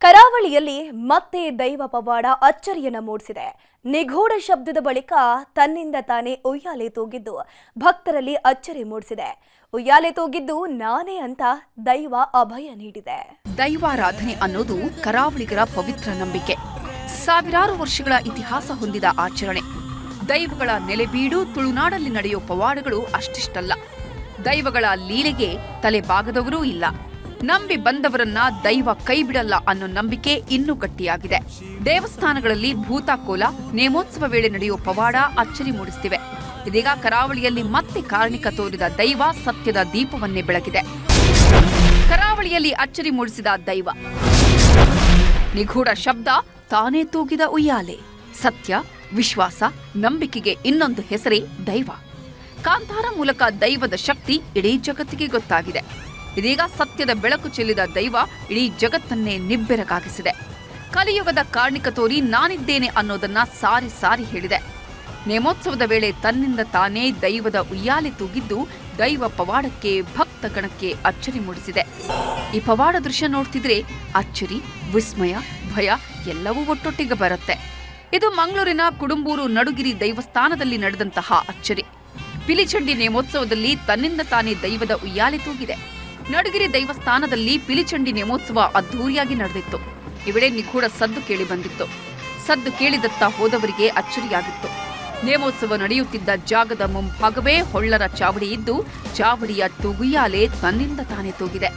ಕರಾವಳಿಯಲ್ಲಿ ಮತ್ತೆ ದೈವ ಪವಾಡ ಅಚ್ಚರಿಯನ್ನ ಮೂಡಿಸಿದೆ. ನಿಗೂಢ ಶಬ್ದದ ಬಳಿಕ ತನ್ನಿಂದ ತಾನೇ ಉಯ್ಯಾಲೆ ತೂಗಿದ್ದು ಭಕ್ತರಲ್ಲಿ ಅಚ್ಚರಿ ಮೂಡಿಸಿದೆ. ಉಯ್ಯಾಲೆ ತೂಗಿದ್ದು ನಾನೇ ಅಂತ ದೈವ ಅಭಯ ನೀಡಿದೆ. ದೈವಾರಾಧನೆ ಅನ್ನೋದು ಕರಾವಳಿಗರ ಪವಿತ್ರ ನಂಬಿಕೆ. ಸಾವಿರಾರು ವರ್ಷಗಳ ಇತಿಹಾಸ ಹೊಂದಿದ ಆಚರಣೆ. ದೈವಗಳ ನೆಲೆಬೀಡು ತುಳುನಾಡಲ್ಲಿ ನಡೆಯೋ ಪವಾಡಗಳು ಅಷ್ಟಿಷ್ಟಲ್ಲ. ದೈವಗಳ ಲೀಲೆಗೆ ತಲೆಬಾಗದವರೂ ಇಲ್ಲ. ನಂಬಿ ಬಂದವರನ್ನ ದೈವ ಕೈಬಿಡಲ್ಲ ಅನ್ನೋ ನಂಬಿಕೆ ಇನ್ನೂ ಗಟ್ಟಿಯಾಗಿದೆ. ದೇವಸ್ಥಾನಗಳಲ್ಲಿ ಭೂತಾಕೋಲ, ನೇಮೋತ್ಸವ ವೇಳೆ ನಡೆಯುವ ಪವಾಡ ಅಚ್ಚರಿ ಮೂಡಿಸುತ್ತಿವೆ. ಇದೀಗ ಕರಾವಳಿಯಲ್ಲಿ ಮತ್ತೆ ಕಾರಣಿಕ ತೋರಿದ ದೈವ ಸತ್ಯದ ದೀಪವನ್ನೇ ಬೆಳಗಿದೆ. ಕರಾವಳಿಯಲ್ಲಿ ಅಚ್ಚರಿ ಮೂಡಿಸಿದ ದೈವ. ನಿಗೂಢ ಶಬ್ದ, ತಾನೇ ತೂಗಿದ ಉಯ್ಯಾಲೆ. ಸತ್ಯ, ವಿಶ್ವಾಸ, ನಂಬಿಕೆಗೆ ಇನ್ನೊಂದು ಹೆಸರೇ ದೈವ. ಕಾಂತಾರ ಮೂಲಕ ದೈವದ ಶಕ್ತಿ ಇಡೀ ಜಗತ್ತಿಗೆ ಗೊತ್ತಾಗಿದೆ. ಇದೀಗ ಸತ್ಯದ ಬೆಳಕು ಚೆಲ್ಲಿದ ದೈವ ಇಡೀ ಜಗತ್ತನ್ನೇ ನಿಬ್ಬೆರಗಾಗಿಸಿದೆ. ಕಲಿಯುಗದ ಕಾರಣಿಕ ತೋರಿ ನಾನಿದ್ದೇನೆ ಅನ್ನೋದನ್ನ ಸಾರಿ ಸಾರಿ ಹೇಳಿದೆ. ನೇಮೋತ್ಸವದ ವೇಳೆ ತನ್ನಿಂದ ತಾನೇ ದೈವದ ಉಯ್ಯಾಲೆ ತೂಗಿದ್ದು ದೈವ ಪವಾಡಕ್ಕೆ, ಭಕ್ತ ಗಣಕ್ಕೆ ಅಚ್ಚರಿ ಮೂಡಿಸಿದೆ. ಈ ಪವಾಡ ದೃಶ್ಯ ನೋಡ್ತಿದ್ರೆ ಅಚ್ಚರಿ, ವಿಸ್ಮಯ, ಭಯ ಎಲ್ಲವೂ ಒಟ್ಟೊಟ್ಟಿಗೆ ಬರುತ್ತೆ. ಇದು ಮಂಗಳೂರಿನ ಕುಡುಂಬೂರು ನಡುಗಿರಿ ದೇವಸ್ಥಾನದಲ್ಲಿ ನಡೆದಂತಹ ಅಚ್ಚರಿ. ಪಿಲಿಚಂಡಿ ನೇಮೋತ್ಸವದಲ್ಲಿ ತನ್ನಿಂದ ತಾನೇ ದೈವದ ಉಯ್ಯಾಲೆ ತೂಗಿದೆ. ನಡುಗಿರಿ ದೇವಸ್ಥಾನದಲ್ಲಿ ಪಿಲಿಚಂಡಿ ನೇಮೋತ್ಸವ ಅದ್ಧೂರಿಯಾಗಿ ನಡೆದಿತ್ತು. ಈ ವೇಳೆ ನಿಗೂಢ ಸದ್ದು ಕೇಳಿ ಬಂದಿತ್ತು. ಸದ್ದು ಕೇಳಿದತ್ತ ಹೋದವರಿಗೆ ಅಚ್ಚರಿಯಾಗಿತ್ತು. ನೇಮೋತ್ಸವ ನಡೆಯುತ್ತಿದ್ದ ಜಾಗದ ಮುಂಭಾಗವೇ ಹೊಳ್ಳರ ಚಾವಡಿ ಇದ್ದು, ಚಾವಡಿಯ ತೂಗುಯ್ಯಾಲೆ ತನ್ನಿಂದ ತಾನೇ ತೂಗಿದೆ.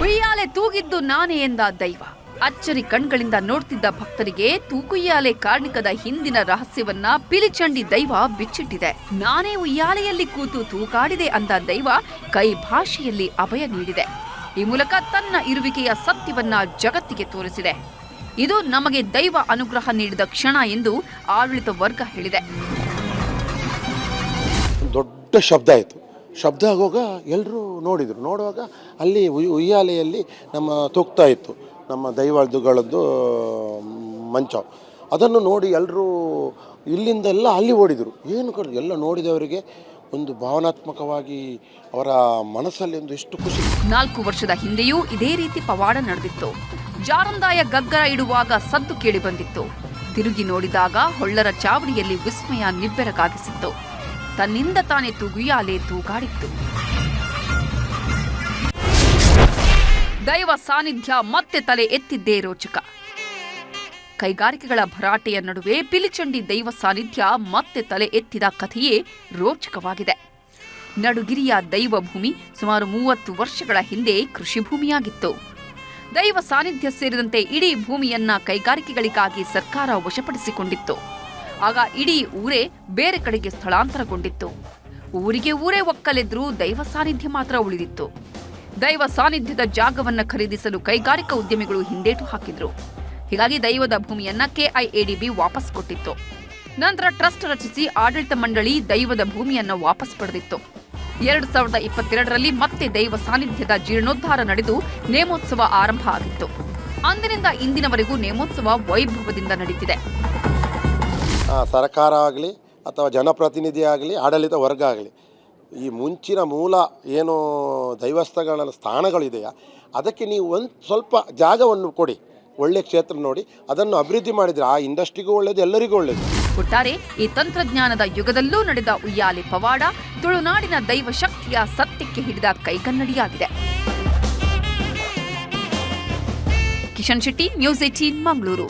ಉಯ್ಯಾಲೆ ತೂಗಿದ್ದು ನಾನೇ ಎಂದ ದೈವ. ಅಚ್ಚರಿ ಕಣ್ಗಳಿಂದ ನೋಡ್ತಿದ್ದ ಭಕ್ತರಿಗೆ ತೂಗುಯ್ಯಾಲೆ ಕಾರಣಿಕದ ಹಿಂದಿನ ರಹಸ್ಯವನ್ನ ಪಿಲಿಚಂಡಿ ದೈವ ಬಿಚ್ಚಿಟ್ಟಿದೆ. ನಾನೇ ಉಯ್ಯಾಲೆಯಲ್ಲಿ ಕೂತು ತೂಗಾಡಿದೆ ಅಂದ ದೈವ ಕೈ ಭಾಷೆಯಲ್ಲಿ ಅಭಯ ನೀಡಿದೆ. ಈ ಮೂಲಕ ತನ್ನ ಇರುವಿಕೆಯ ಸತ್ಯವನ್ನ ಜಗತ್ತಿಗೆ ತೋರಿಸಿದೆ. ಇದು ನಮಗೆ ದೈವ ಅನುಗ್ರಹ ನೀಡಿದ ಕ್ಷಣ ಎಂದು ಆಡಳಿತ ವರ್ಗ ಹೇಳಿದೆ. ದೊಡ್ಡ ಶಬ್ದ ಆಯಿತು. ಶಬ್ದ ಆಗುವಾಗ ಎಲ್ಲರೂ ನೋಡಿದರು. ನೋಡುವಾಗ ಅಲ್ಲಿ ಉಯ್ಯಾಲೆಯಲ್ಲಿ ನಮ್ಮ ತೂಗ್ತಾ ಇತ್ತು ನಮ್ಮ ದೈವಗಳದ್ದು ಮಂಚ. ಅದನ್ನು ನೋಡಿ ಎಲ್ಲರೂ ಇಲ್ಲಿಂದೆಲ್ಲ ಅಲ್ಲಿ ಓಡಿದರು. ಏನು ಎಲ್ಲ ನೋಡಿದವರಿಗೆ ಒಂದು ಭಾವನಾತ್ಮಕವಾಗಿ ಅವರ ಮನಸ್ಸಲ್ಲಿ ಒಂದು ಎಷ್ಟು ಖುಷಿ. 4 ವರ್ಷದ ಹಿಂದೆಯೂ ಇದೇ ರೀತಿ ಪವಾಡ ನಡೆದಿತ್ತು. ಜಾರಂದಾಯ ಗಗ್ಗರ ಇಡುವಾಗ ಸದ್ದು ಕೇಳಿ ಬಂದಿತ್ತು. ತಿರುಗಿ ನೋಡಿದಾಗ ಹೊಳ್ಳರ ಚಾವಡಿಯಲ್ಲಿ ವಿಸ್ಮಯ ನಿಬ್ಬೆರಗಾಗಿಸಿತ್ತು. ತನ್ನಿಂದ ತಾನೇ ತೂಗುಯ್ಯಾಲೆ ತೂಗಾಡಿತ್ತು. ದೈವ ಸಾನ್ನಿಧ್ಯ ಮತ್ತೆ ತಲೆ ಎತ್ತಿದ್ದೇ ರೋಚಕ. ಕೈಗಾರಿಕೆಗಳ ಭರಾಟೆಯ ನಡುವೆ ಪಿಲಿಚಂಡಿ ದೈವ ಸಾನ್ನಿಧ್ಯ ಮತ್ತೆ ತಲೆ ಎತ್ತಿದ ಕಥೆಯೇ ರೋಚಕವಾಗಿದೆ. ನಡುಗಿರಿಯ ದೈವ ಭೂಮಿ ಸುಮಾರು 30 ವರ್ಷಗಳ ಹಿಂದೆ ಕೃಷಿ ಭೂಮಿಯಾಗಿತ್ತು. ದೈವ ಸಾನ್ನಿಧ್ಯ ಸೇರಿದಂತೆ ಇಡೀ ಭೂಮಿಯನ್ನ ಕೈಗಾರಿಕೆಗಳಿಗಾಗಿ ಸರ್ಕಾರ ವಶಪಡಿಸಿಕೊಂಡಿತ್ತು. ಆಗ ಇಡೀ ಊರೇ ಬೇರೆ ಕಡೆಗೆ ಸ್ಥಳಾಂತರಗೊಂಡಿತ್ತು. ಊರಿಗೆ ಊರೇ ಒಕ್ಕಲೆದ್ರೂ ದೈವ ಸಾನ್ನಿಧ್ಯ ಮಾತ್ರ ಉಳಿದಿತ್ತು. ದೈವ ಸಾನ್ನಿಧ್ಯದ ಜಾಗವನ್ನ ಖರೀದಿಸಲು ಕೈಗಾರಿಕಾ ಉದ್ಯಮಿಗಳು ಹಿಂದೇಟು ಹಾಕಿದ್ರು. ಹೀಗಾಗಿ ದೈವದ ಭೂಮಿಯನ್ನ ಕೆಐಎಡಿಬಿ ವಾಪಸ್ ಕೊಟ್ಟಿತ್ತು. ನಂತರ ಟ್ರಸ್ಟ್ ರಚಿಸಿ ಆಡಳಿತ ಮಂಡಳಿ ದೈವದ ಭೂಮಿಯನ್ನ ವಾಪಸ್ ಪಡೆದಿತ್ತು. 2022ರಲ್ಲಿ ಮತ್ತೆ ದೈವ ಸಾನ್ನಿಧ್ಯದ ಜೀರ್ಣೋದ್ಧಾರ ನಡೆದು ನೇಮೋತ್ಸವ ಆರಂಭ ಆಗಿತ್ತು. ಅಂದಿನಿಂದ ಇಂದಿನವರೆಗೂ ನೇಮೋತ್ಸವ ವೈಭವದಿಂದ ನಡೀತಿದೆ. ಸರ್ಕಾರ ಆಗಲಿ ಅಥವಾ ಜನಪ್ರತಿನಿಧಿ ಆಗಲಿ, ಆಡಳಿತ ವರ್ಗ ಆಗಲಿ, ಈ ಮುಂಚಿನ ಮೂಲ ಏನು ದೈವಸ್ಥಗಳ ಸ್ಥಾನಗಳಿದೆಯಾ ಅದಕ್ಕೆ ನೀವು ಒಂದು ಸ್ವಲ್ಪ ಜಾಗವನ್ನು ಕೊಡಿ, ಒಳ್ಳೆ ಕ್ಷೇತ್ರ ನೋಡಿ ಅದನ್ನು ಅಭಿವೃದ್ಧಿ ಮಾಡಿದರೆ ಆ ಇಂಡಸ್ಟ್ರಿಗೂ ಒಳ್ಳೆಯದು, ಎಲ್ಲರಿಗೂ ಒಳ್ಳೆಯದು. ಒಟ್ಟಾರೆ ಈ ತಂತ್ರಜ್ಞಾನದ ಯುಗದಲ್ಲೂ ನಡೆದ ಉಯ್ಯಾಲೆ ಪವಾಡ ತುಳುನಾಡಿನ ದೈವ ಶಕ್ತಿಯ ಸತ್ಯಕ್ಕೆ ಹಿಡಿದ ಕೈಗನ್ನಡಿಯಾಗಿದೆ. ಕಿಶನ್ ಶೆಟ್ಟಿ, ನ್ಯೂಸ್ 18 ಮಂಗಳೂರು.